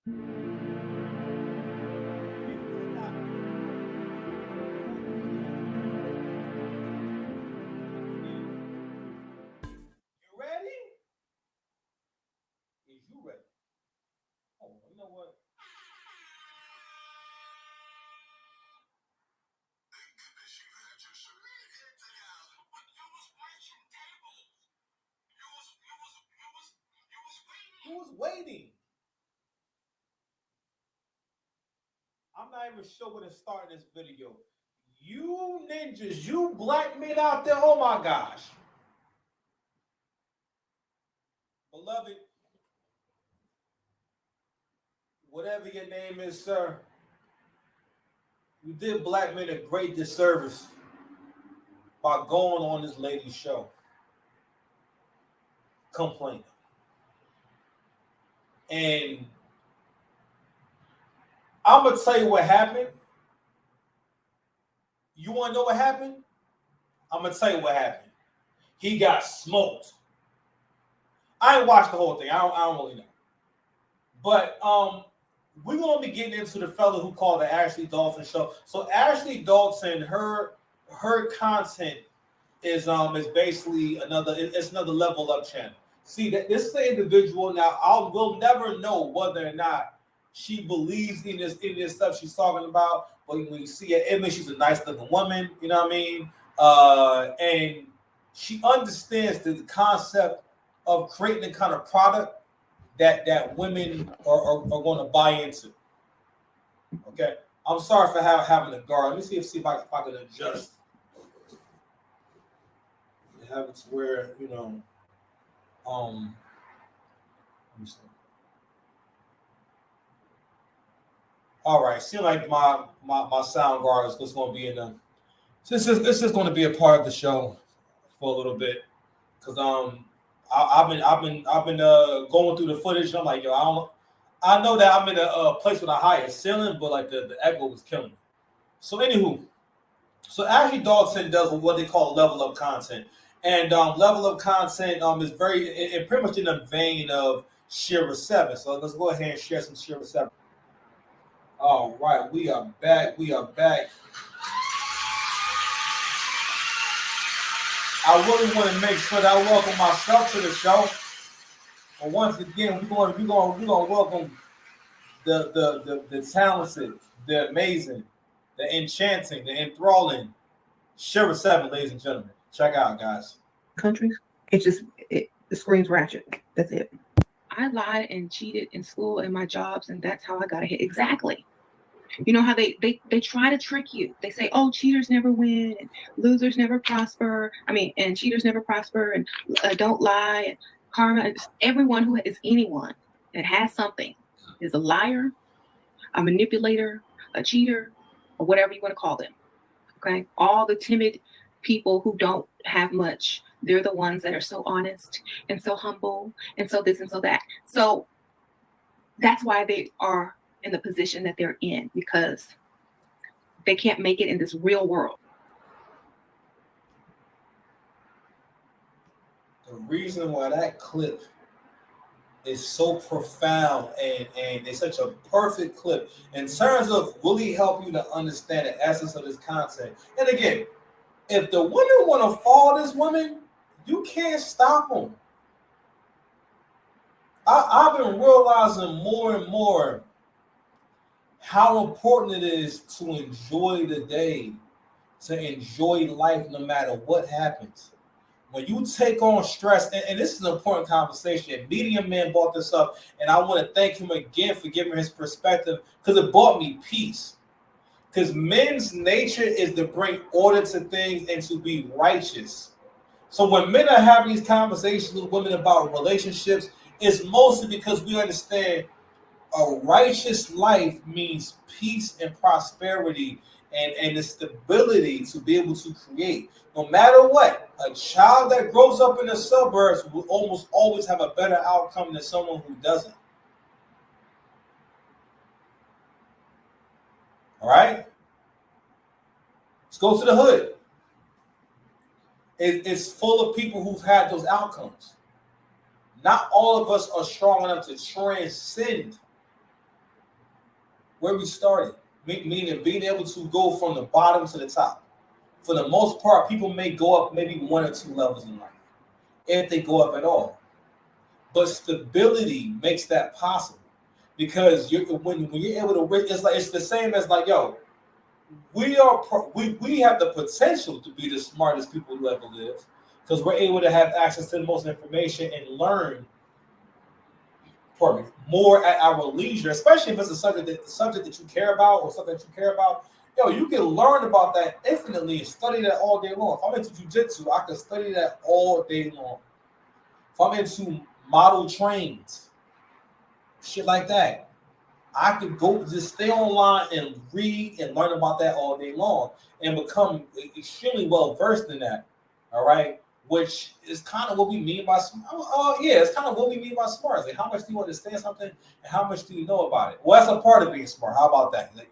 You ready? Is you ready? Oh, you know what? Who's waiting? I'm not even sure where to start this video. You ninjas, you black men out there, oh my gosh. Beloved, whatever your name is, sir, you did black men a great disservice by going on this lady's show complaining. And I'm going to tell you what happened. You want to know what happened? I'm going to tell you what happened. He got smoked. I ain't watched the whole thing. I don't really know. But we're going to be getting into the fella who called the Ashley Dalton show. So Ashley Dalton, her content is basically another level up channel. See, that this is the individual now. We'll never know whether or not she believes in this stuff she's talking about. But when you see her image, she's a nice looking woman. You know what I mean? And she understands the concept of creating the kind of product that women are going to buy into. Okay, I'm sorry for having a guard. Let me see if I can adjust. Have it to where let me see. All right, seems like my sound guard is just going to be in the. This is going to be a part of the show for a little bit because I've been going through the footage. And I'm like, I know that I'm in a place with a higher ceiling, but like the echo was killing me. So anywho, so Ashley Dalton does what they call level up content, and level up content is very pretty much in the vein of SheraSeven. So let's go ahead and share some SheraSeven. All right, we are back. We are back. I really want to make sure that I welcome myself to the show. But once again, we're gonna welcome the talented, the amazing, the enchanting, the enthralling SheraSeven, ladies and gentlemen. Check out, guys. Countries, it screams ratchet. That's it. I lied and cheated in school and my jobs, and that's how I got ahead. Exactly. You know how they try to trick you. They say, oh, cheaters never win, and losers never prosper. And cheaters never prosper, and don't lie. And karma. Everyone who is anyone that has something is a liar, a manipulator, a cheater, or whatever you want to call them. Okay? All the timid people who don't have much, they're the ones that are so honest and so humble and so this and so that. So that's why they are in the position that they're in, because they can't make it in this real world. The reason why that clip is so profound and it's such a perfect clip in terms of really help you to understand the essence of this content. And again, if the women want to follow this woman, you can't stop them. I've been realizing more and more how important it is to enjoy the day, to enjoy life no matter what happens. When you take on stress, and this is an important conversation, Medium Man brought this up, and I want to thank him again for giving his perspective because it brought me peace. Because men's nature is to bring order to things and to be righteous. So when men are having these conversations with women about relationships, it's mostly because we understand a righteous life means peace and prosperity and the stability to be able to create. No matter what, a child that grows up in the suburbs will almost always have a better outcome than someone who doesn't. All right? Let's go to the hood. It's full of people who've had those outcomes. Not all of us are strong enough to transcend where we started, meaning being able to go from the bottom to the top. For the most part, people may go up maybe 1 or 2 levels in life, if they go up at all. But stability makes that possible because when you're able to, it's the same as like, yo, we have the potential to be the smartest people who ever lived because we're able to have access to the most information and learn more at our leisure, especially if it's a subject that you care about or something that you care about. Yo, you can learn about that infinitely and study that all day long. If I'm into jiu-jitsu, I can study that all day long. If I'm into model trains, shit like that, I could go just stay online and read and learn about that all day long and become extremely well versed in that. All right, which is kind of what we mean by it's kind of what we mean by smart. Like, how much do you understand something and how much do you know about it? Well, that's a part of being smart. How about that? All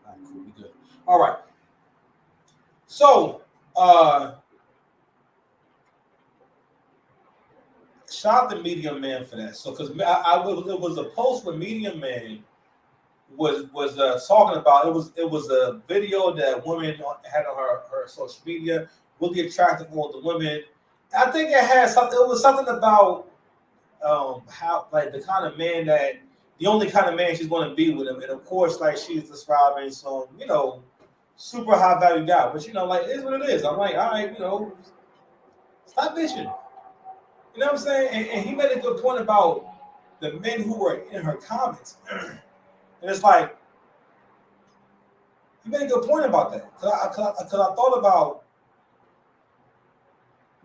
right, cool, we good. All right. So, shout out to Medium Man for that. So, because it was a post where Medium Man was talking about it was a video that women had on her social media, really attractive all the women. I think it had something. It was something about how like the kind of man that the only kind of man she's going to be with him, and of course, like she's describing some super high value guy, but like it is what it is. I'm like, all right, stop bitching. You know what I'm saying? And he made a good point about the men who were in her comments. And it's like, he made a good point about that. Because I thought about,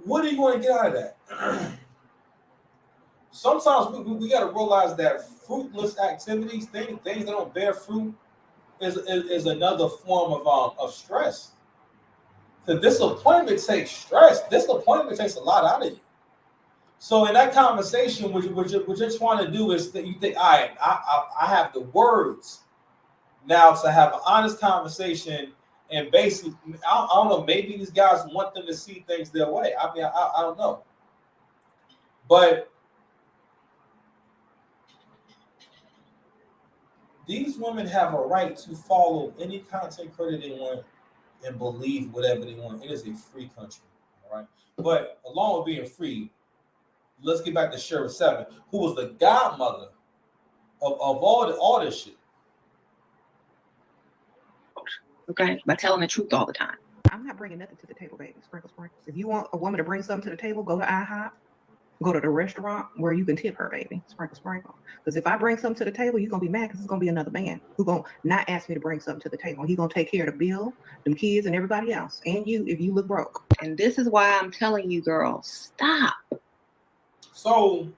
what are you going to get out of that? Sometimes we got to realize that fruitless activities, things that don't bear fruit, is another form of stress. Because disappointment takes stress. Disappointment takes a lot out of you. So in that conversation, what you're trying to do is that you think, all right, I have the words now to have an honest conversation, and basically, I don't know, maybe these guys want them to see things their way. I mean, I don't know. But these women have a right to follow any content creator they want and believe whatever they want. It is a free country, all right? But along with being free, let's get back to SheraSeven, who was the godmother of all this shit. Okay, by telling the truth all the time. I'm not bringing nothing to the table, baby. Sprinkle. If you want a woman to bring something to the table, go to IHOP. Go to the restaurant where you can tip her, baby. Sprinkle. Because if I bring something to the table, you're going to be mad because it's going to be another man who's going to not ask me to bring something to the table. He's going to take care of the bill, them kids, and everybody else. And you, if you look broke. And this is why I'm telling you, girls, stop. So,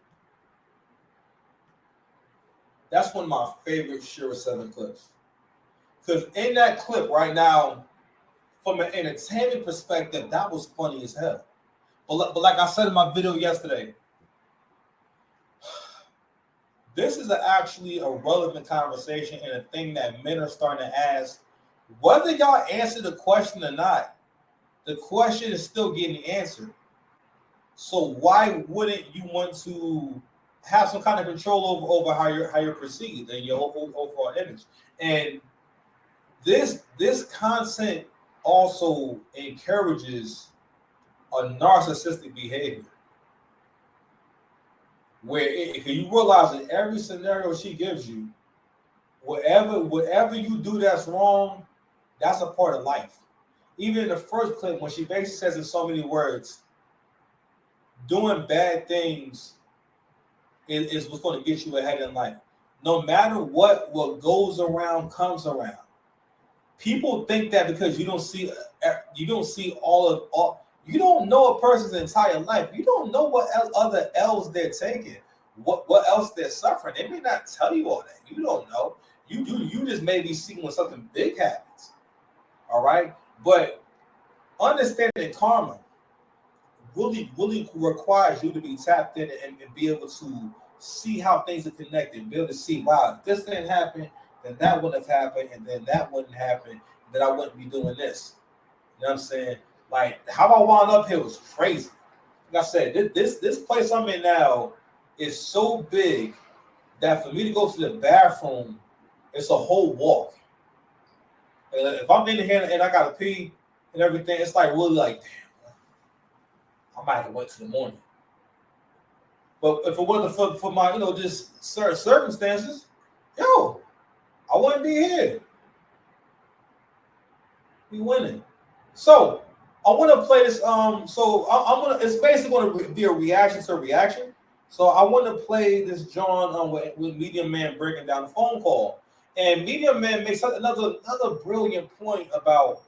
that's one of my favorite SheraSeven clips. Because in that clip right now, from an entertainment perspective, that was funny as hell. But like I said in my video yesterday, this is actually a relevant conversation and a thing that men are starting to ask. Whether y'all answer the question or not, the question is still getting answered. So why wouldn't you want to have some kind of control over how you're perceived and your overall image? And this content also encourages a narcissistic behavior, where you realize in every scenario she gives you, whatever you do that's wrong, that's a part of life. Even in the first clip, when she basically says in so many words, doing bad things is what's going to get you ahead in life. No matter what goes around comes around. People think that because you don't see all. You don't know a person's entire life. You don't know what other L's they're taking, what else they're suffering. They may not tell you all that. You don't know. You just may be seeing when something big happens. All right, but understanding karma really requires you to be tapped in and be able to see how things are connected. Be able to see, wow, if this didn't happen, then that wouldn't have happened, and then that wouldn't happen, then I wouldn't be doing this. You know what I'm saying? Like, how I wound up here was crazy. Like I said, this place I'm in now is so big that for me to go to the bathroom, it's a whole walk. If I'm in here and I gotta pee and everything, it's like really like, damn, I might have to wait till the morning. But if it wasn't for my, just certain circumstances, yo, I wouldn't be here. We winning. So I want to play this. So I'm gonna. It's basically going to be a reaction to a reaction. So I want to play this John with Medium Man breaking down the phone call, and Medium Man makes another brilliant point about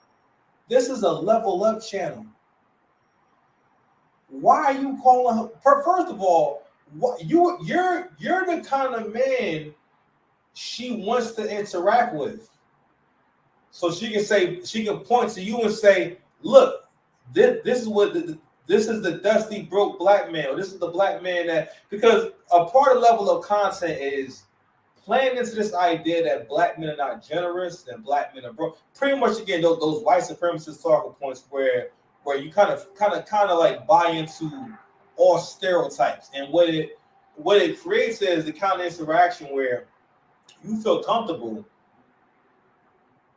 this is a level up channel. Why are you calling her? First of all, you're the kind of man she wants to interact with. So she can point to you and say, look, this is the dusty broke black man, or this is the black man that, because a part of level of content is playing into this idea that black men are not generous and black men are broke. Pretty much again, those white supremacist talking points where you kind of like buy into all stereotypes, and what it creates is the kind of interaction where you feel comfortable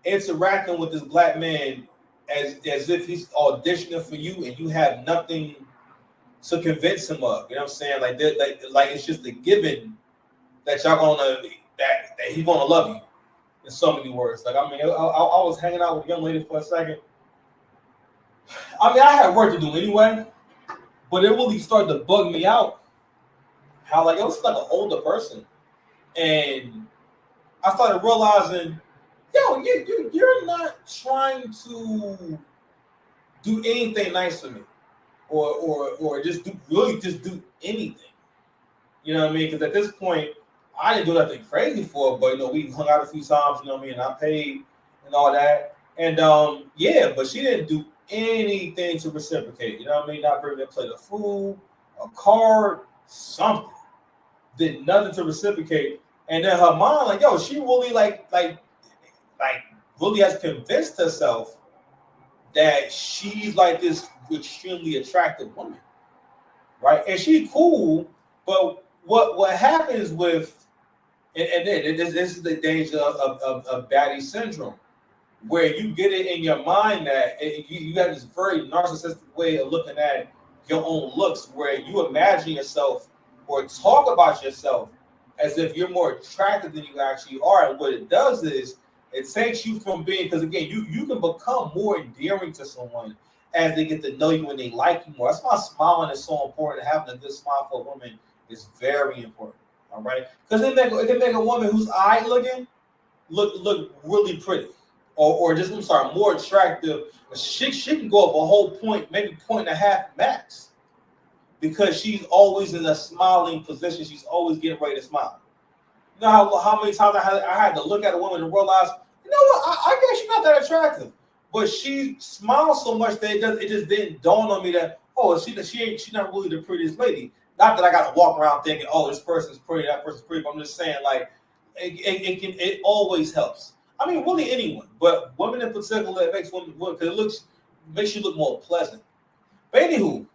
interacting with this black man as if he's auditioning for you and you have nothing to convince him of. You know what I'm saying? Like it's just a given that y'all gonna that he's gonna love you in so many words. Like I was hanging out with a young lady for a second. I had work to do anyway, but it really started to bug me out. How like it was like an older person, and I started realizing, yo, you're not trying to do anything nice for me, or just do anything. You know what I mean? Because at this point, I didn't do nothing crazy for her, but we hung out a few times. You know what I mean? And I paid and all that, and but she didn't do anything to reciprocate. You know what I mean? Not bring me a plate of food, a card, something. Did nothing to reciprocate, and then her mom, like, yo, she really like really has convinced herself that she's like this extremely attractive woman, right? And she's cool, but what happens with, and then this is the danger of baddie syndrome, where you get it in your mind that you have this very narcissistic way of looking at your own looks, where you imagine yourself or talk about yourself as if you're more attractive than you actually are. And what it does is it takes you from being, because again, you can become more endearing to someone as they get to know you and they like you more. That's why smiling is so important. Having a good smile for a woman is very important. All right, because it can make a woman who's eye looking look really pretty, or just more attractive. She can go up a whole point, maybe 1.5 max, because she's always in a smiling position. She's always getting ready to smile. You know how many times I had to look at a woman and realize, you know what, I guess she's not that attractive, but she smiles so much that it just didn't dawn on me that, oh, she's not really the prettiest lady. Not that I got to walk around thinking, oh, this person's pretty, that person's pretty. But I'm just saying, like, it always helps. I mean, really anyone, but women in particular, it makes women, because it makes you look more pleasant. But anywho,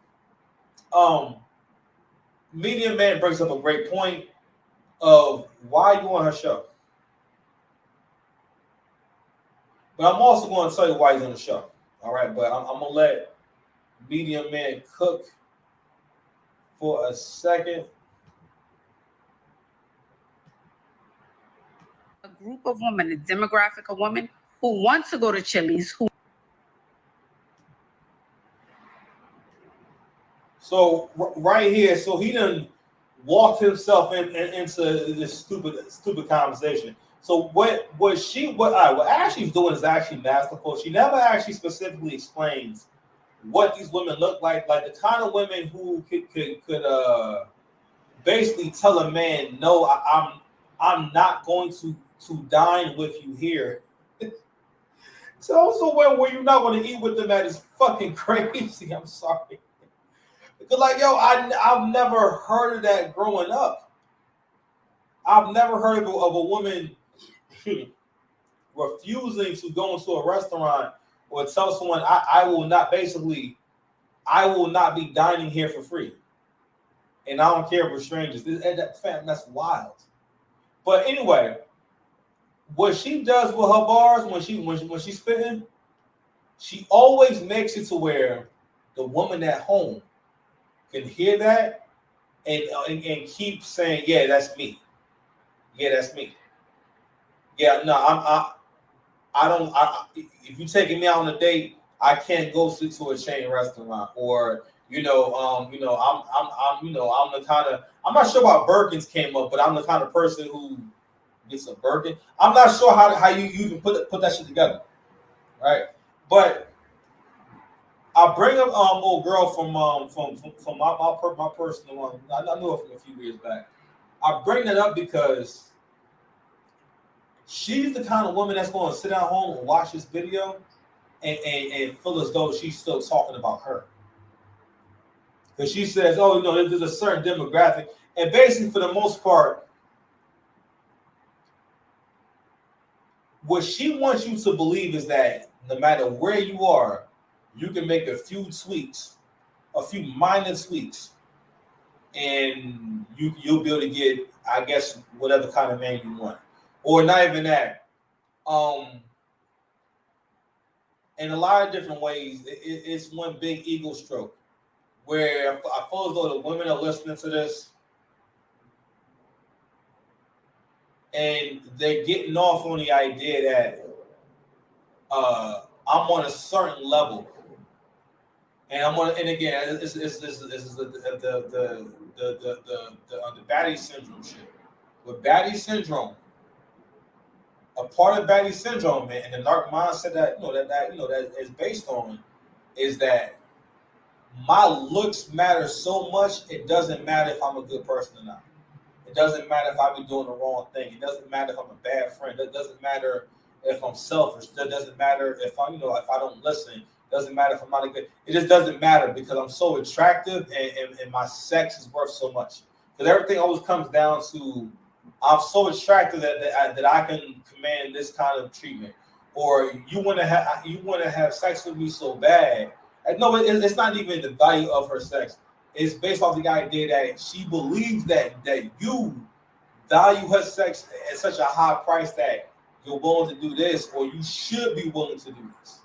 Medium Man brings up a great point of why you on her show. But I'm also going to tell you why he's on the show. All right, but I'm going to let Medium Man cook for a second. A group of women, a demographic of women who want to go to Chili's. So right here, so he done walked himself into this stupid conversation. So what Ashley's doing is actually masterful. She never actually specifically explains what these women look like the kind of women who could basically tell a man, no, I'm not going to dine with you here. So where you're not going to eat with them at is fucking crazy. I'm sorry. Because like, yo, I've never heard of that growing up. I've never heard of a woman refusing to go into a restaurant or tell someone I will not be dining here for free. And I don't care if we're strangers. That's wild. But anyway, what she does with her bars when she's spitting, she always makes it to where the woman at home can hear that and keep saying, "Yeah, that's me. Yeah, that's me. Yeah, no, I don't. If you taking me out on a date, I can't go to a chain restaurant, or I'm the kind of, I'm not sure why Birkins came up, but I'm the kind of person who gets a Birkin. I'm not sure how you even put that shit together, right? But I bring up old girl from my personal one. I knew her from a few years back. I bring that up because she's the kind of woman that's going to sit at home and watch this video and feel as though she's still talking about her. Because she says, oh, there's a certain demographic. And basically, for the most part, what she wants you to believe is that no matter where you are, you can make a few tweaks, a few minor tweaks, and you'll be able to get, I guess, whatever kind of man you want. Or not even that. In a lot of different ways, it's one big ego stroke where I feel as though the women are listening to this and they're getting off on the idea that I'm on a certain level, and and again, this is the baddie syndrome shit. With baddie syndrome, a part of baddie syndrome, man, and the dark mindset that that is based on is that my looks matter so much. It doesn't matter if I'm a good person or not. It doesn't matter if I be doing the wrong thing. It doesn't matter if I'm a bad friend. It doesn't matter if I'm selfish. It doesn't matter if I don't listen. It doesn't matter if I'm not a good. It just doesn't matter because I'm so attractive and my sex is worth so much. Because everything always comes down to I'm so attractive that I can command this kind of treatment. Or you want to have sex with me so bad. No, it's not even the value of her sex. It's based off the idea that she believes that you value her sex at such a high price that you're willing to do this, or you should be willing to do this.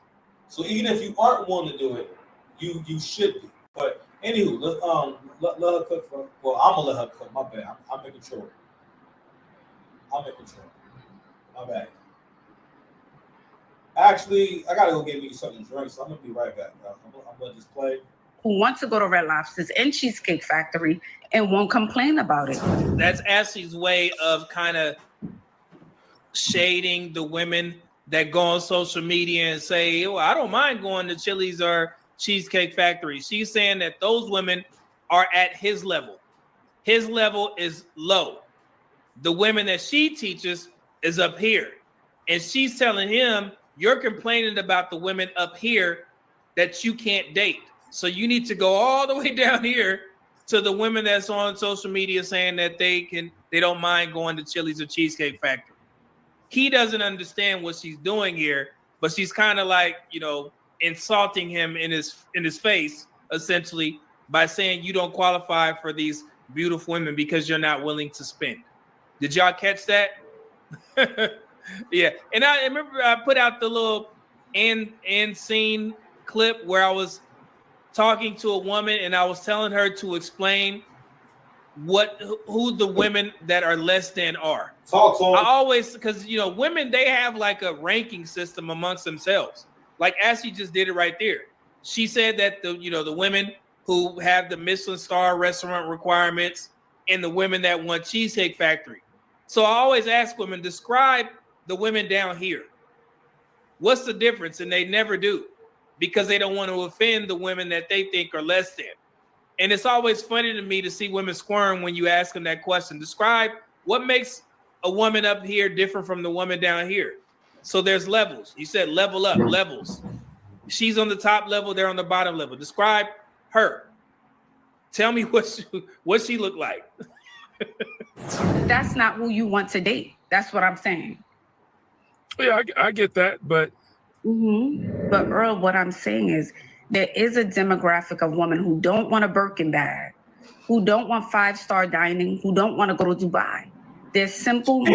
So even if you aren't willing to do it, you should be. But anywho, let her cook for. Well, I'm gonna let her cook. My bad. I'm in control. My bad. Actually, I gotta go get me something to drink, so I'm gonna be right back. I'm gonna just play. Who want to go to Red Lobster's and Cheesecake Factory and won't complain about it. That's Ashley's way of kind of shading the women that go on social media and say, well, I don't mind going to Chili's or Cheesecake Factory. She's saying that those women are at his level. His level is low. The women that she teaches is up here. And she's telling him, you're complaining about the women up here that you can't date. So you need to go all the way down here to the women that's on social media saying that they don't mind going to Chili's or Cheesecake Factory. He doesn't understand what she's doing here, but she's kind of like, insulting him in his face, essentially, by saying you don't qualify for these beautiful women because you're not willing to spend. Did y'all catch that? Yeah. And I remember I put out the little end scene clip where I was talking to a woman and I was telling her to explain who the women that are less than are. Talk. I always, because women, they have like a ranking system amongst themselves. Like Ashley just did it right there. She said that the women who have the Michelin star restaurant requirements and the women that want Cheesecake Factory. So I always ask women, describe the women down here. What's the difference? And they never do, because they don't want to offend the women that they think are less than. And it's always funny to me to see women squirm when you ask them that question. Describe what makes a woman up here different from the woman down here. So there's levels. You said level up, levels. She's on the top level, they're on the bottom level. Describe her. Tell me what she look like. That's not who you want to date. That's what I'm saying. Yeah, I get that, but But Earl, what I'm saying is there is a demographic of women who don't want a Birkin bag, who don't want 5-star dining, who don't want to go to Dubai, There's simple. He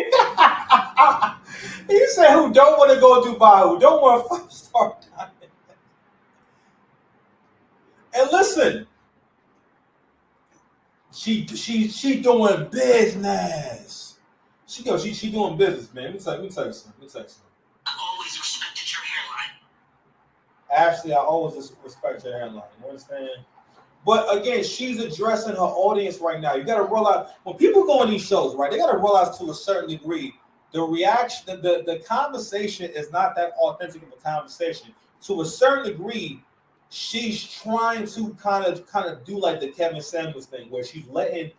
said, "Who don't want to go to Dubai? Who don't want a 5-star diamond?" And listen, she doing business. She doing business, man. Let me tell you something. I always respected your hairline. Ashley, I always respect your hairline. You understand? But again, she's addressing her audience right now. You got to realize when people go on these shows, right? They got to realize to a certain degree the reaction, the conversation is not that authentic of a conversation. To a certain degree, she's trying to kind of do like the Kevin Samuels thing, where she's letting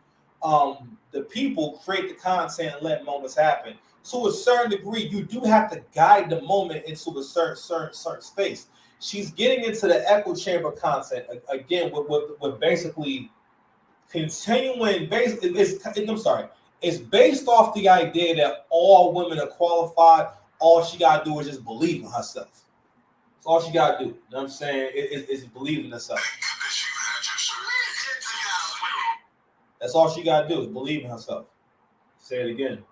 the people create the content and let moments happen. To a certain degree, you do have to guide the moment into a certain space. She's getting into the echo chamber content again with basically continuing. It's based off the idea that all women are qualified. All she gotta do is just believe in herself. That's all she gotta do. You know what I'm saying? Is believe in herself. That's all she gotta do is believe in herself. Say it again.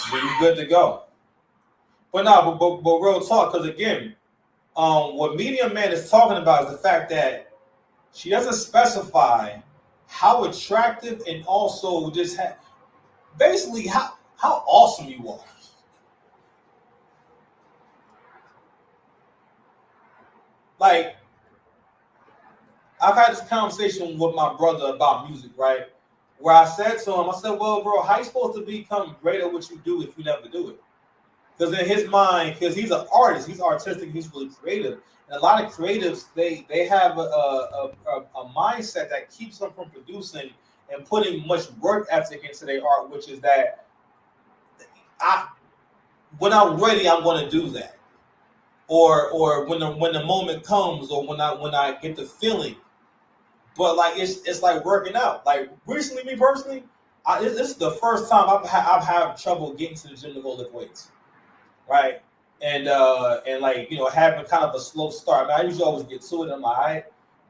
Then you're good to go. But real talk, because again, what Medium Man is talking about is the fact that she doesn't specify how attractive and also just basically how awesome you are. Like, I've had this conversation with my brother about music, right? Where I said to him, I said, well, bro, how you supposed to become great at what you do if you never do it? Because in his mind, because he's an artist, he's artistic, he's really creative. And a lot of creatives, they have a mindset that keeps them from producing and putting much work ethic into their art, which is that when I'm ready, I'm going to do that. Or when the moment comes, or when I get the feeling. But like it's like working out. Like recently, me personally, this is the first time I've had trouble getting to the gym to go lift weights. Right, and like having kind of a slow start. I mean, I usually always get to it. I'm like, all right,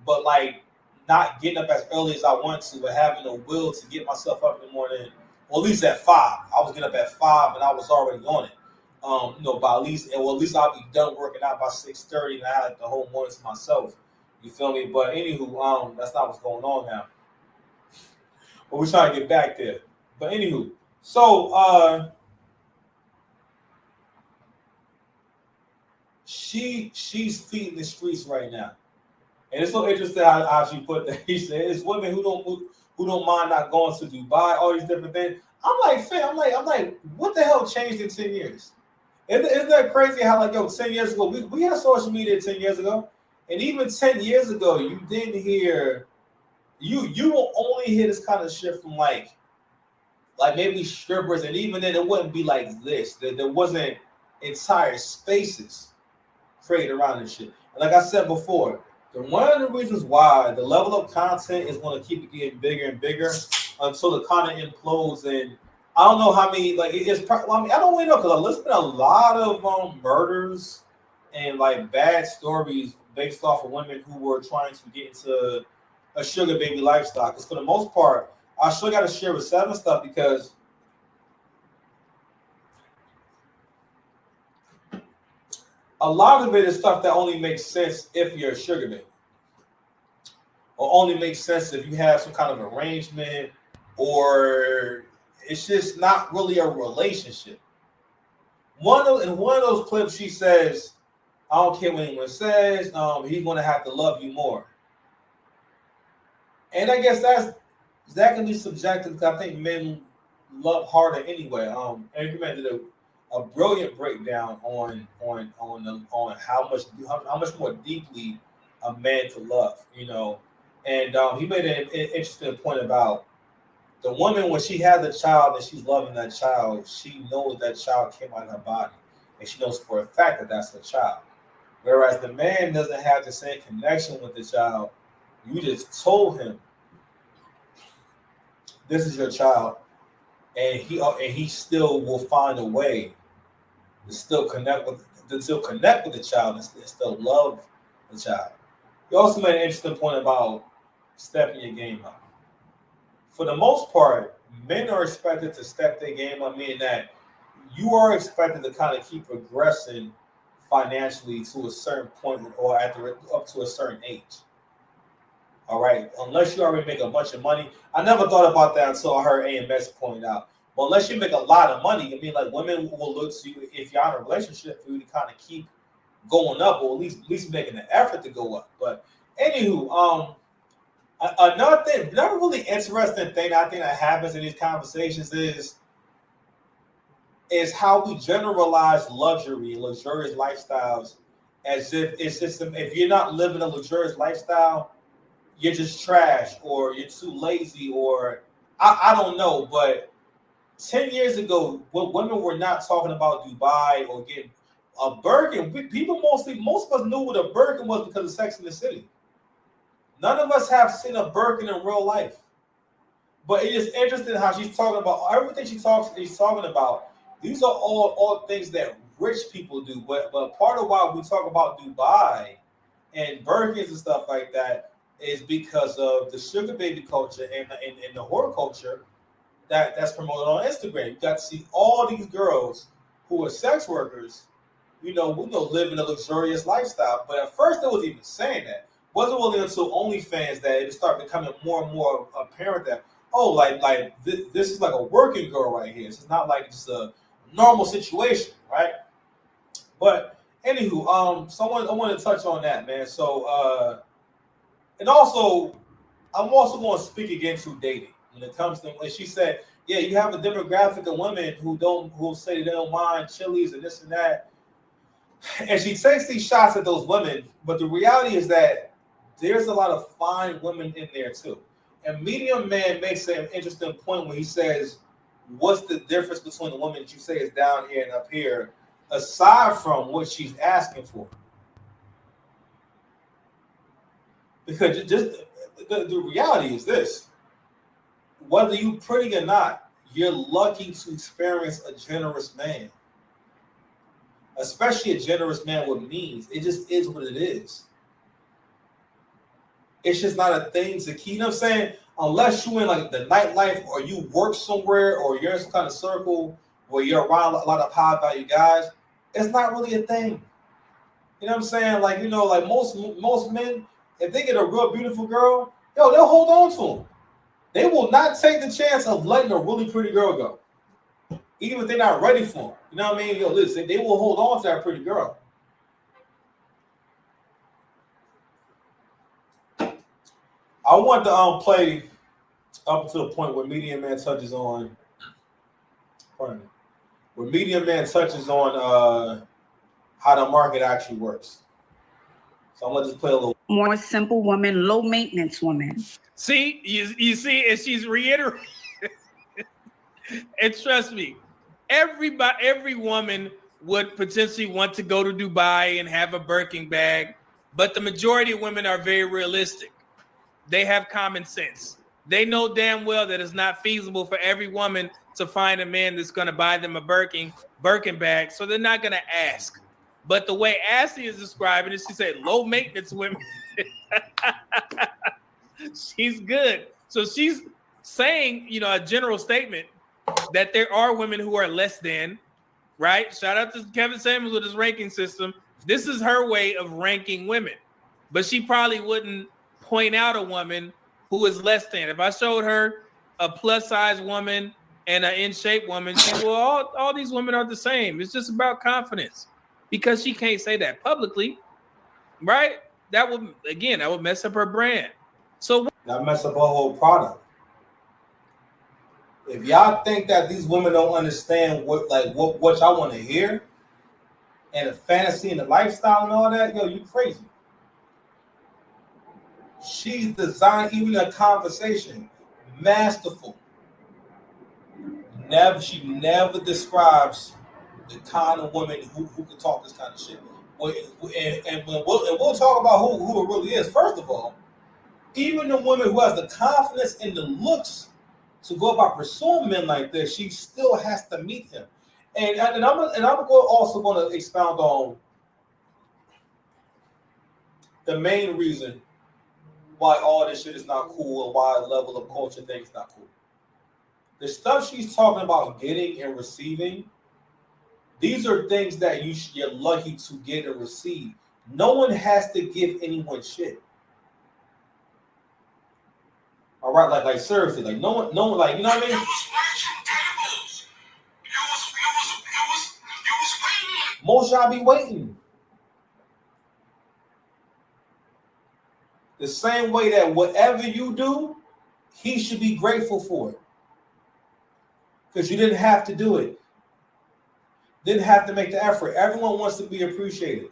but like not getting up as early as I want to, but having the will to get myself up in the morning, or at least at 5. I was getting up at 5, and I was already on it. By at least I'll be done working out by 6:30, and I had the whole morning to myself. You feel me? But anywho, that's not what's going on now. But we're trying to get back there. But anywho, so she's feeding the streets right now, and it's so interesting how she put that. He said it's women who don't mind not going to Dubai, all these different things. I'm like, fam, I'm like, what the hell changed in 10 years? Isn't that crazy how 10 years ago we had social media 10 years ago, and even 10 years ago you didn't hear you will only hear this kind of shit from like maybe strippers, and even then it wouldn't be like this. There wasn't entire spaces created around this shit. And like I said before, one of the reasons why the level of content is going to keep getting bigger and bigger until the content implodes. And I don't know how many, it's I don't really know, because there's been a lot of murders and like bad stories based off of women who were trying to get into a sugar baby lifestyle. Because for the most part, I still got to share with SheraSeven stuff, because a lot of it is stuff that only makes sense if you're a sugar baby, or only makes sense if you have some kind of arrangement, or it's just not really a relationship. In one of those clips, she says, "I don't care what anyone says. He's going to have to love you more." And I guess that can be subjective, because I think men love harder anyway. Andrew Man did a brilliant breakdown on how much more deeply a man to love, and he made an interesting point about the woman. When she has a child and she's loving that child, she knows that child came out of her body, and she knows for a fact that that's her child. Whereas the man doesn't have the same connection with the child. You just told him this is your child, and he still will find a way to still connect with the child and still love the child. He also made an interesting point about stepping your game up. for the most part, men are expected to step their game up, meaning that you are expected to kind of keep progressing financially to a certain point or up to a certain age. All right, unless you already make a bunch of money. I never thought about that until I heard AMS point out. But unless you make a lot of money, I mean, like women will look to you if you're in a relationship for you to kind of keep going up, or at least making an effort to go up. But anywho, another thing, another really interesting thing I think that happens in these conversations is how we generalize luxury and luxurious lifestyles as if it's just if you're not living a luxurious lifestyle, you're just trash or you're too lazy or I don't know. But 10 years ago, when women were not talking about Dubai or getting a Birkin, most of us knew what a Birkin was because of Sex in the City. None of us have seen a Birkin in real life. But it is interesting how she's talking about everything she's talking about. These are all things that rich people do. But part of why we talk about Dubai and Birkins and stuff like that is because of the sugar baby culture and the whore culture that's promoted on Instagram. You got to see all these girls who are sex workers, living a luxurious lifestyle. But at first, they wasn't even saying that. It wasn't really until OnlyFans that it started becoming more and more apparent that, this is like a working girl right here. It's not like just a normal situation, right? But anywho, I want to touch on that, man. So, and also, I'm also going to speak again to dating when it comes to. When she said, "Yeah, you have a demographic of women who say they don't mind Chili's and this and that," and she takes these shots at those women. But the reality is that there's a lot of fine women in there too. And Medium Man makes an interesting point when he says, "What's the difference between the woman that you say is down here and up here, aside from what she's asking for?" Because just the reality is this: whether you pretty or not, you're lucky to experience a generous man, especially a generous man with means. It just is what it is. It's just not a thing to keep. You know what I'm saying? Unless you're in like the nightlife or you work somewhere or you're in some kind of circle where you're around a lot of high value guys, it's not really a thing. You know what I'm saying? Like, like most men, if they get a real beautiful girl, they'll hold on to them. They will not take the chance of letting a really pretty girl go, even if they're not ready for them. You know what I mean? Listen, they will hold on to that pretty girl. I want to play up to the point where Medium Man touches on. Pardon me. Where Medium Man touches on how the market actually works. So I'm gonna just play a little. More simple woman, low maintenance woman. See, you see, and she's reiterating. And trust me, every woman would potentially want to go to Dubai and have a Birkin bag, but the majority of women are very realistic. They have common sense. They know damn well that it's not feasible for every woman to find a man that's going to buy them a Birkin bag, so they're not going to ask. But the way Ashley is describing it, she said low maintenance women. She's good. So she's saying, a general statement that there are women who are less than, right? Shout out to Kevin Samuels with his ranking system. This is her way of ranking women. But she probably wouldn't point out a woman who is less than. If I showed her a plus size woman and an in shape woman, she all these women are the same. It's just about confidence, because she can't say that publicly, right? That would mess up her brand. So that mess up her whole product. If y'all think that these women don't understand what y'all want to hear and the fantasy and the lifestyle and all that, you crazy. She's designed even a conversation, masterful. She never describes the kind of woman who can talk this kind of shit. And we'll talk about who it really is. First of all, even the woman who has the confidence and the looks to go about pursuing men like this, she still has to meet him. And I'm also going to expound on the main reason why all this shit is not cool and why the level of culture thing is not cool. The stuff she's talking about getting and receiving, these are things that you're lucky to get and receive. No one has to give anyone shit. All right, like seriously, like no one, like, you know what I mean? Most y'all be waiting. The same way that whatever you do, he should be grateful for it. Because you didn't have to do it. Didn't have to make the effort. Everyone wants to be appreciated.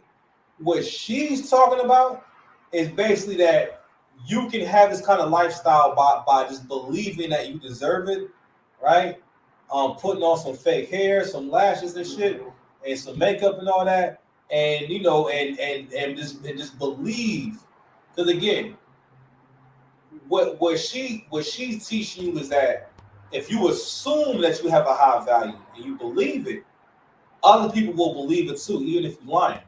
What she's talking about is basically that you can have this kind of lifestyle by just believing that you deserve it, right? Putting on some fake hair, some lashes and shit, and some makeup and all that, and you know, and just believe. Because again, what she's teaching you is that if you assume that you have a high value and you believe it, other people will believe it too, even if you're lying.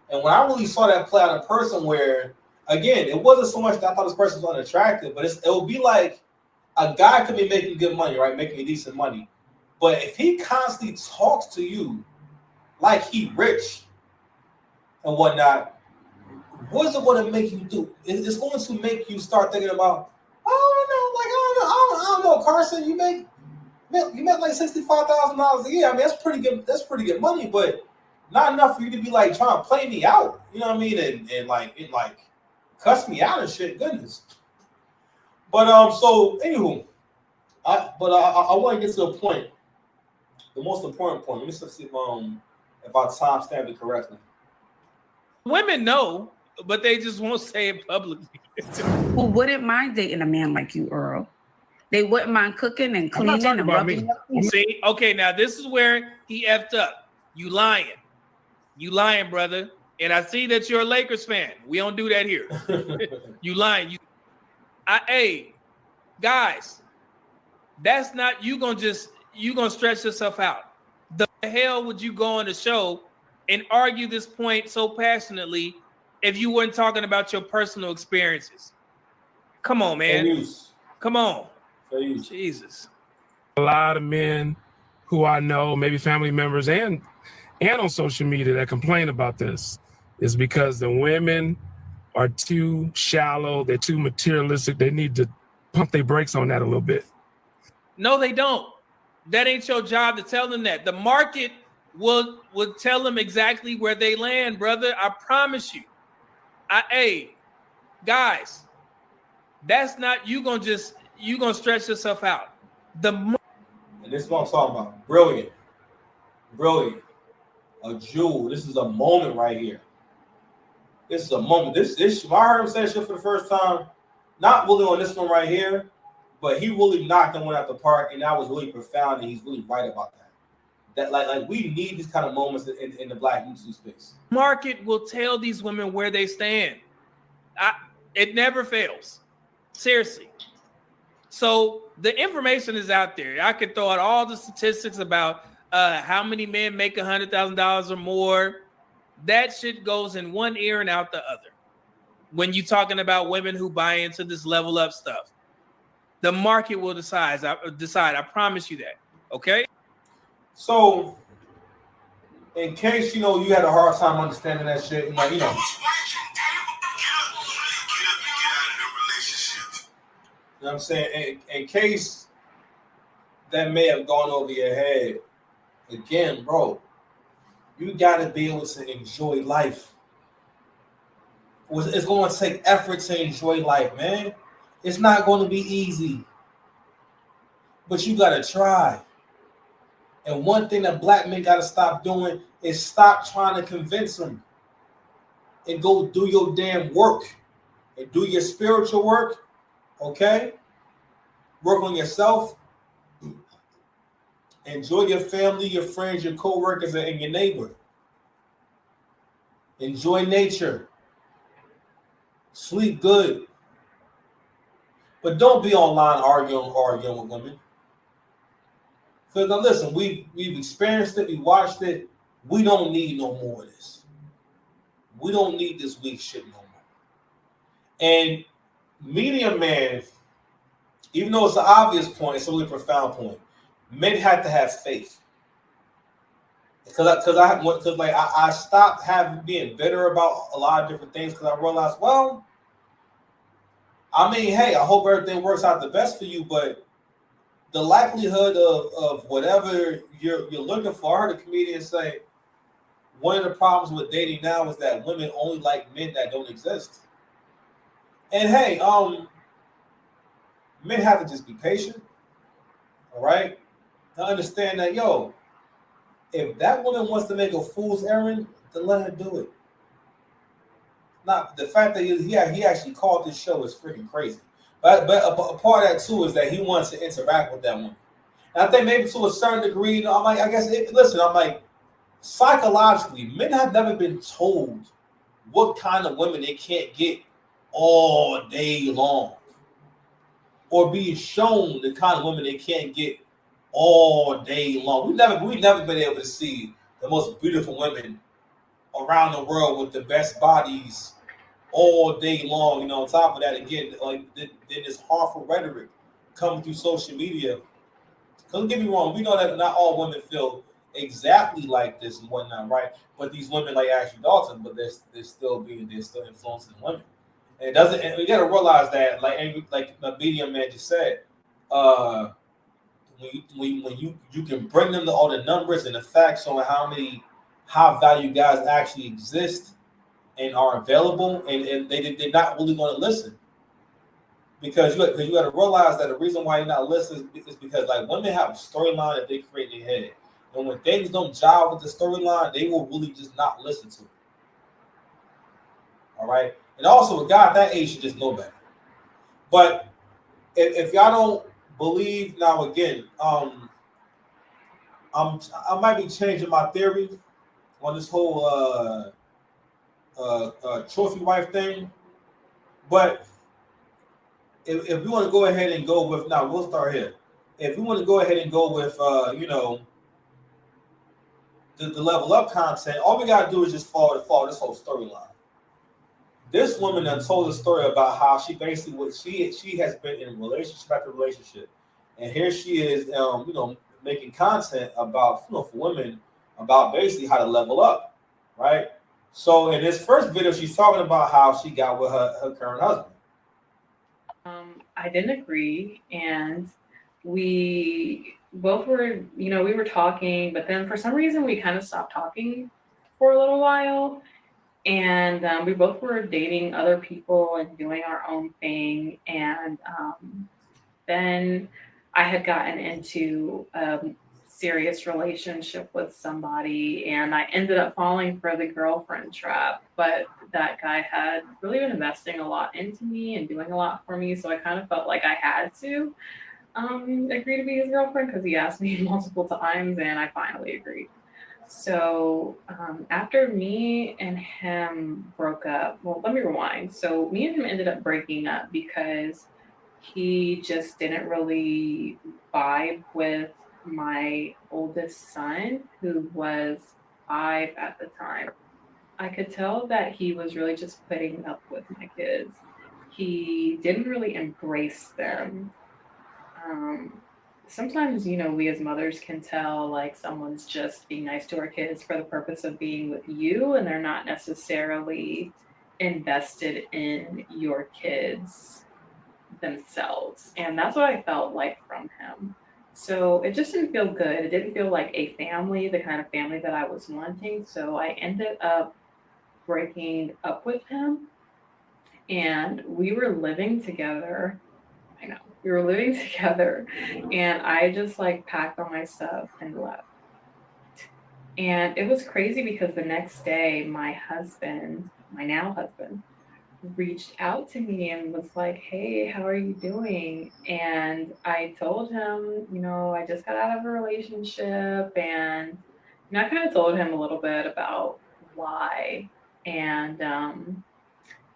And when I really saw that play out in person, where again, it wasn't so much that I thought this person was unattractive, but it would be like a guy could be making good money, right? Making decent money. But if he constantly talks to you like he rich and whatnot, what is it going to make you do? It's going to make you start thinking about, I don't know, Carson, you make like $65,000 a year. I mean, that's pretty good. That's pretty good money, but not enough for you to be like trying to play me out. You know what I mean? And like cuss me out and shit. Goodness. But so anywho, I want to get to the point, the most important point. Let me see if I timestamped it correctly. Women know, but they just won't say it publicly. Who wouldn't mind dating a man like you, Earl? They wouldn't mind cooking and I'm not cleaning talking and about me. rubbing. See, okay, now this is where he effed up. You lying, brother. And I see that you're a Lakers fan. We don't do that here. You lying. Hey, guys, that's not you gonna stretch yourself out. The hell would you go on the show and argue this point so passionately if you weren't talking about your personal experiences? Come on, man. Come on. Jesus. A lot of men who I know, maybe family members and on social media, that complain about this is because the women are too shallow, they're too materialistic. They need to pump their brakes on that a little bit. No, they don't. That ain't your job to tell them that. The market will tell them exactly where they land, brother. I promise you. Hey, guys, that's not you gonna stretch yourself out. And this is what I'm talking about. Brilliant. A jewel. This is a moment right here. This is a moment. This when I heard him say shit for the first time, not really on this one right here, but he really knocked that one out the park, and that was really profound, and he's really right about that. That like we need these kind of moments in the Black YouTube space. Market will tell these women where they stand. It never fails. Seriously. So the information is out there. I could throw out all the statistics about how many men make $100,000 or more. That shit goes in one ear and out the other. When you're talking about women who buy into this level up stuff, the market will decide. I promise you that. Okay. So, in case you had a hard time understanding that shit, like you know what I'm saying? In case that may have gone over your head, again, bro, you gotta be able to enjoy life. It's going to take effort to enjoy life, man. It's not going to be easy, but you gotta try. And one thing that Black men gotta stop doing is stop trying to convince them, and go do your damn work and do your spiritual work. Okay? Work on yourself. Enjoy your family, your friends, your co-workers, and your neighbor. Enjoy nature. Sleep good. But don't be online arguing with women. Because now listen, we've experienced it, we watched it. We don't need no more of this. We don't need this weak shit no more. And medium man, even though it's an obvious point, it's a really profound point. Men have to have faith. I stopped being bitter about a lot of different things because I realized, well, I mean, hey, I hope everything works out the best for you, but the likelihood of whatever you're looking for, I heard a comedian say, one of the problems with dating now is that women only like men that don't exist. And hey, men have to just be patient, all right? To understand that, yo, if that woman wants to make a fool's errand, then let her do it. Not the fact that he actually called this show is freaking crazy. But a part of that too is that he wants to interact with that woman. And I think maybe to a certain degree, you know, I'm like, I guess, listen, I'm like, psychologically, men have never been told what kind of women they can't get all day long, or being shown the kind of women they can't get all day long. We've never been able to see the most beautiful women around the world with the best bodies all day long. You know, on top of that, again, like then this harmful rhetoric coming through social media. Don't get me wrong, we know that not all women feel exactly like this and whatnot, right? But these women like Ashley Dalton, but they're still influencing women. And it doesn't, and we gotta realize that, like the medium man just said, uh when you can bring them to all the numbers and the facts on how many high value guys actually exist and are available, and they're not really going to listen, because you got to realize that the reason why you're not listening is because like women have a storyline that they create in their head, and when things don't jive with the storyline, they will really just not listen to it. All right, and also a guy at that age should just know better. But if y'all don't believe, now again, I might be changing my theory on this whole trophy wife thing, but if we want to go ahead and go with, now we'll start here. If we want to go ahead and go with the level up content, all we gotta do is just follow this whole storyline. This woman then told a story about how she basically she has been in relationship after relationship, and here she is, making content about, for women, about basically how to level up, right? So in this first video, she's talking about how she got with her current husband. I didn't agree, and we both were, we were talking, but then for some reason we kind of stopped talking for a little while, and we both were dating other people and doing our own thing, and then I had gotten into serious relationship with somebody, and I ended up falling for the girlfriend trap. But that guy had really been investing a lot into me and doing a lot for me, so I kind of felt like I had to agree to be his girlfriend because he asked me multiple times, and I finally agreed. So after me and him broke up, well, let me rewind. So me and him ended up breaking up because he just didn't really vibe with my oldest son, who was 5 at the time. I could tell that he was really just putting up with my kids. He didn't really embrace them. Sometimes, we as mothers can tell like someone's just being nice to our kids for the purpose of being with you, and they're not necessarily invested in your kids themselves. And that's what I felt like from him. So it just didn't feel good. It didn't feel like a family, the kind of family that I was wanting. So I ended up breaking up with him, and we were living together. I know. We were living together, and I just like packed all my stuff and left. And it was crazy because the next day, my husband, my now husband, reached out to me and was like, "Hey, how are you doing?" And I told him, I just got out of a relationship, and I kind of told him a little bit about why. And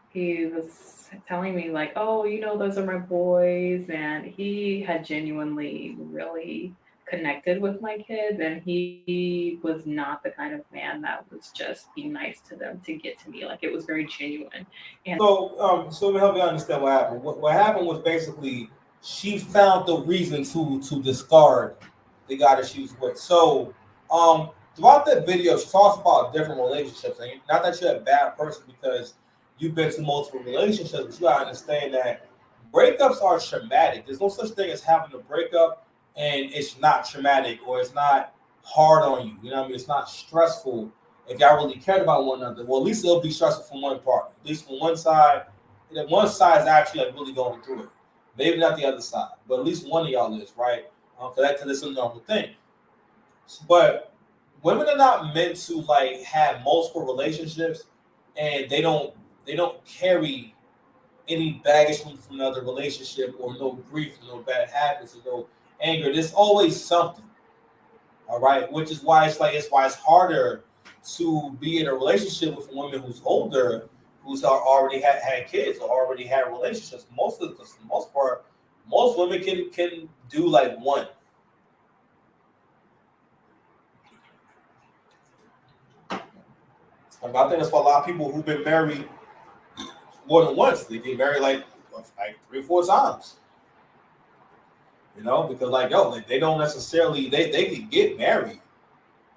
he was telling me like, "Oh, those are my boys," and he had genuinely really connected with my kids, and he was not the kind of man that was just be nice to them to get to me. Like, it was very genuine. And So to help you understand what happened. What happened was basically she found the reason to discard the guy that she was with. So throughout that video, she talks about different relationships. And not that you're a bad person because you've been to multiple relationships, but you gotta understand that breakups are traumatic. There's no such thing as having a breakup and it's not traumatic or it's not hard on you. You know what I mean? It's not stressful if y'all really cared about one another. Well, at least it'll be stressful from one part. At least from one side, that one side is actually like really going through it. Maybe not the other side, but at least one of y'all is, right? Because it's a normal thing. But women are not meant to like have multiple relationships, and they don't carry any baggage from another relationship or no grief, no bad habits, or no anger. There's always something. All right, which is why it's harder to be in a relationship with a woman who's older, who's already had kids or already had relationships. For the most part, most women can do like one. I think that's why a lot of people who've been married more than once, they get married like 3 or 4 times. You know, because like they don't necessarily they can get married,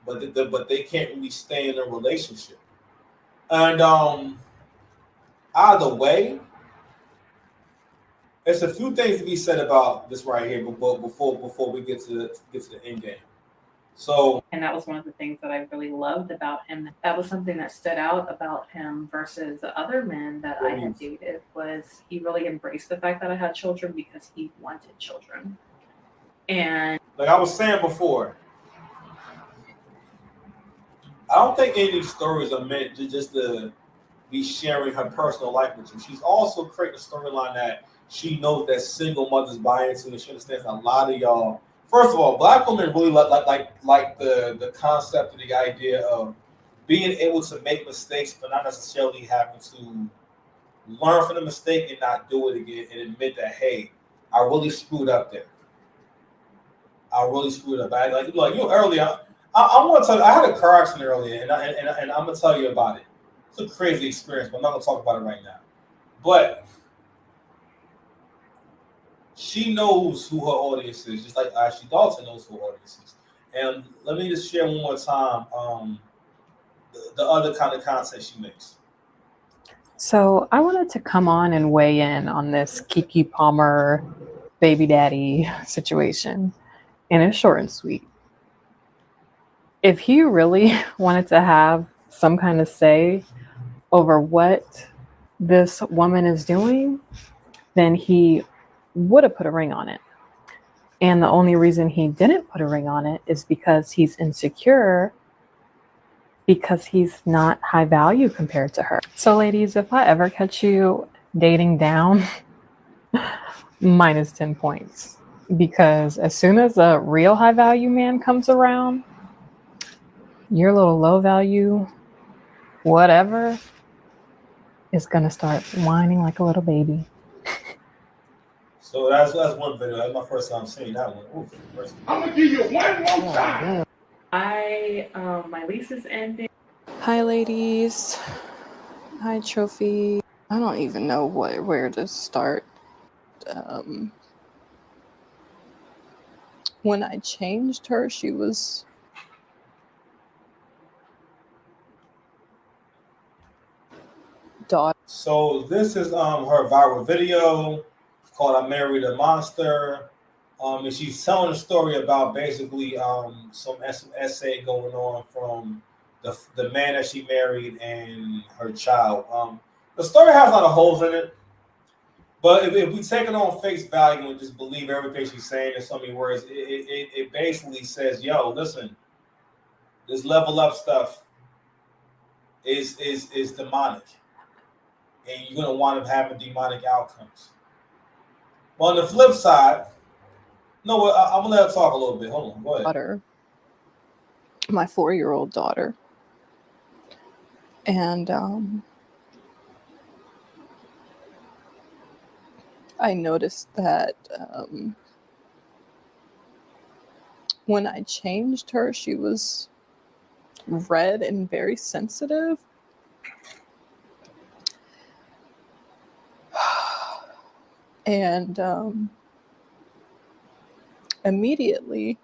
but they can't really stay in a relationship. And either way, there's a few things to be said about this right here before we get to the end game. So, and that was one of the things that I really loved about him. That was something that stood out about him versus the other men that I had dated, was he really embraced the fact that I had children because he wanted children. And like I was saying before, I don't think any of these stories are meant just to be sharing her personal life with you. She's also creating a storyline that she knows that single mothers buy into, and she understands a lot of y'all. First of all, Black women really like the concept and the idea of being able to make mistakes, but not necessarily having to learn from the mistake and not do it again, and admit that, hey, I really screwed up there. I really screwed up. Like you earlier. I'm gonna tell you, I had a car accident earlier, and I'm gonna tell you about it. It's a crazy experience, but I'm not gonna talk about it right now. But she knows who her audience is, just like Ashley Dalton knows who her audience is. And let me just share one more time the other kind of content she makes. So I wanted to come on and weigh in on this Kiki Palmer baby daddy situation. And it's short and sweet. If he really wanted to have some kind of say over what this woman is doing, then he would have put a ring on it. And the only reason he didn't put a ring on it is because he's insecure, because he's not high value compared to her. So ladies, if I ever catch you dating down, minus 10 points. Because as soon as a real high value man comes around, your little low value whatever is gonna start whining like a little baby. So that's one video. That's my first time seeing that one. Oof, I'm gonna give you one more time. my lease is ending. Hi ladies. Hi Trophy. I don't even know where to start. When I changed her, she was daughter. So this is her viral video called "I Married a Monster," and she's telling a story about basically some essay going on from the man that she married and her child. The story has a lot of holes in it, but if we take it on face value and just believe everything she's saying in so many words, it basically says, "Yo, listen, this level up stuff is demonic." And you're going to wind up having demonic outcomes. But on the flip side, no, I'm going to let her talk a little bit. Hold on, go ahead. Daughter. My 4-year-old daughter. And I noticed that when I changed her, she was red and very sensitive. And immediately,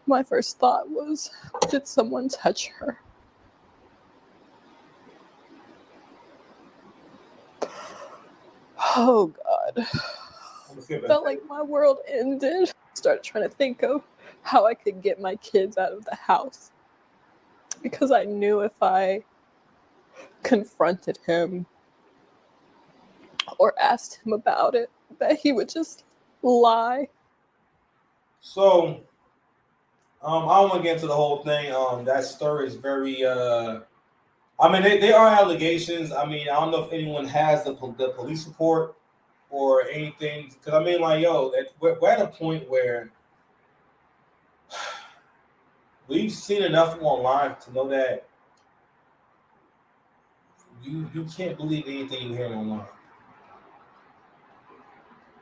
my first thought was, did someone touch her? Oh God. Felt like my world ended. Started trying to think of how I could get my kids out of the house. Because I knew if I confronted him or asked him about it, that he would just lie. So, I don't want to get into the whole thing. That story is very. I mean, they are allegations. I mean, I don't know if anyone has the police report or anything. Because I mean, like, yo, we're at a point where we've seen enough online to know that you can't believe anything you hear online.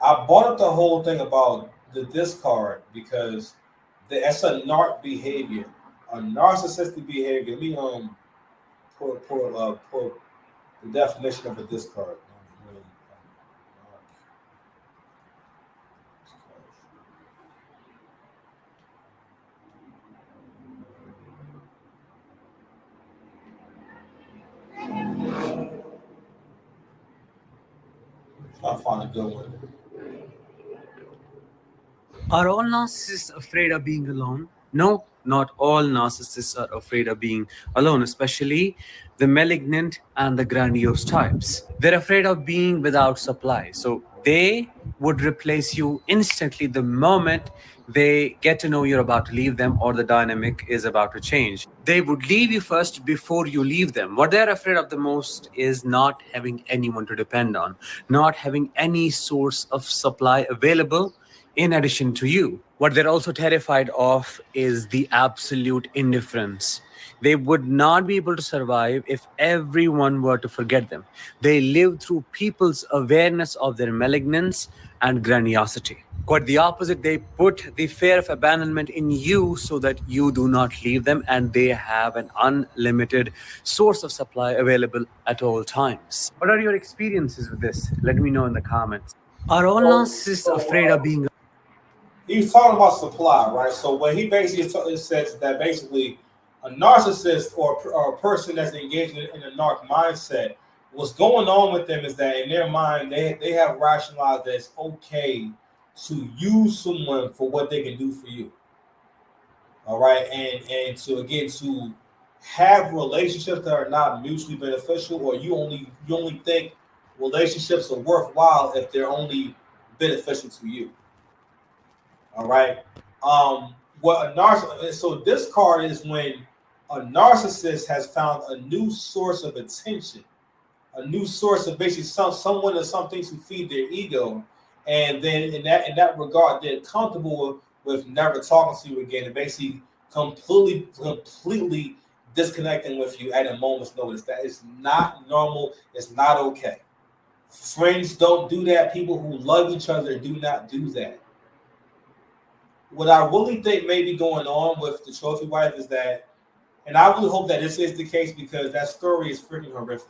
I brought up the whole thing about the discard because that's a narc behavior, a narcissistic behavior. Let me pull the definition of a discard. I'll find a good one. Are all narcissists afraid of being alone? No, not all narcissists are afraid of being alone, especially the malignant and the grandiose types. They're afraid of being without supply. So they would replace you instantly the moment they get to know you're about to leave them or the dynamic is about to change. They would leave you first before you leave them. What they're afraid of the most is not having anyone to depend on, not having any source of supply available in addition to you. What they're also terrified of is the absolute indifference. They would not be able to survive if everyone were to forget them. They live through people's awareness of their malignance and grandiosity. Quite the opposite, they put the fear of abandonment in you so that you do not leave them, and they have an unlimited source of supply available at all times. What are your experiences with this? Let me know in the comments. Are all narcissists afraid of being... He's talking about supply, right? So what he basically says that basically a narcissist or a person that's engaged in a narc mindset, what's going on with them is that in their mind they have rationalized that it's okay to use someone for what they can do for you. All right, and to have relationships that are not mutually beneficial, or you only think relationships are worthwhile if they're only beneficial to you. All right. What a narcissist. So this card is when a narcissist has found a new source of attention, a new source of basically someone or something to feed their ego, and then in that regard, they're comfortable with never talking to you again, and basically completely disconnecting with you at a moment's notice. That is not normal. It's not okay. Friends don't do that. People who love each other do not do that. What I really think may be going on with the trophy wife is that, and I really hope that this is the case because that story is freaking horrific.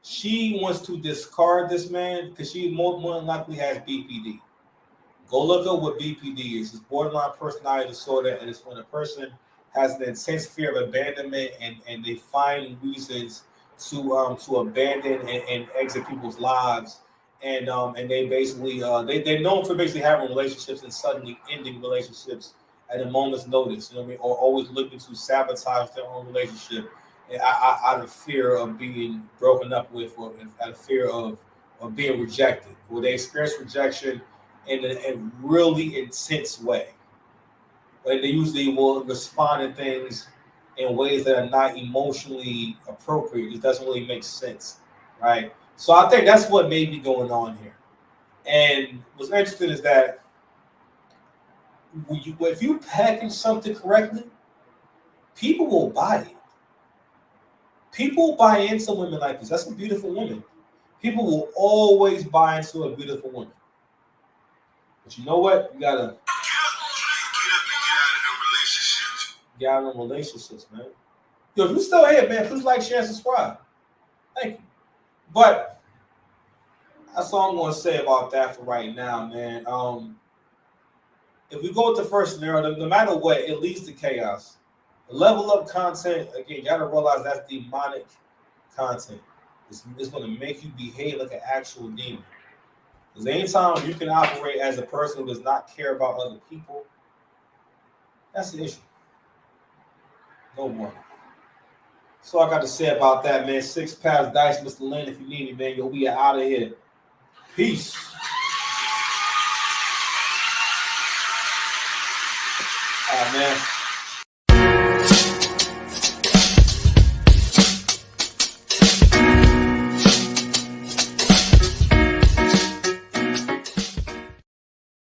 She wants to discard this man because she more than likely has BPD. Go look up what BPD is. It's borderline personality disorder, and it's when a person has an intense fear of abandonment and they find reasons to abandon and exit people's lives. And they basically they're known for basically having relationships and suddenly ending relationships at a moment's notice. You know what I mean? Or always looking to sabotage their own relationship out of fear of being broken up with, or out of fear of being rejected. Or they experience rejection in a really intense way. But they usually will respond to things in ways that are not emotionally appropriate. It doesn't really make sense, right? So I think that's what may be going on here. And what's interesting is that if you package something correctly, people will buy it. People buy into women like this. That's a beautiful woman. People will always buy into a beautiful woman. But you know what? You gotta get out of them relationships, man. Yo, if you're still here, man, please like, share, and subscribe. Thank you. But that's all I'm gonna say about that for right now, man. If we go with the first scenario, no matter what, it leads to chaos. The level up content, again, you gotta realize that's demonic content. It's gonna make you behave like an actual demon. Because anytime you can operate as a person who does not care about other people, that's the issue. No more. That's all I got to say about that, man. 6 pounds dice, Mr. Lynn. If you need me, man, you'll be out of here. Peace. All right, man.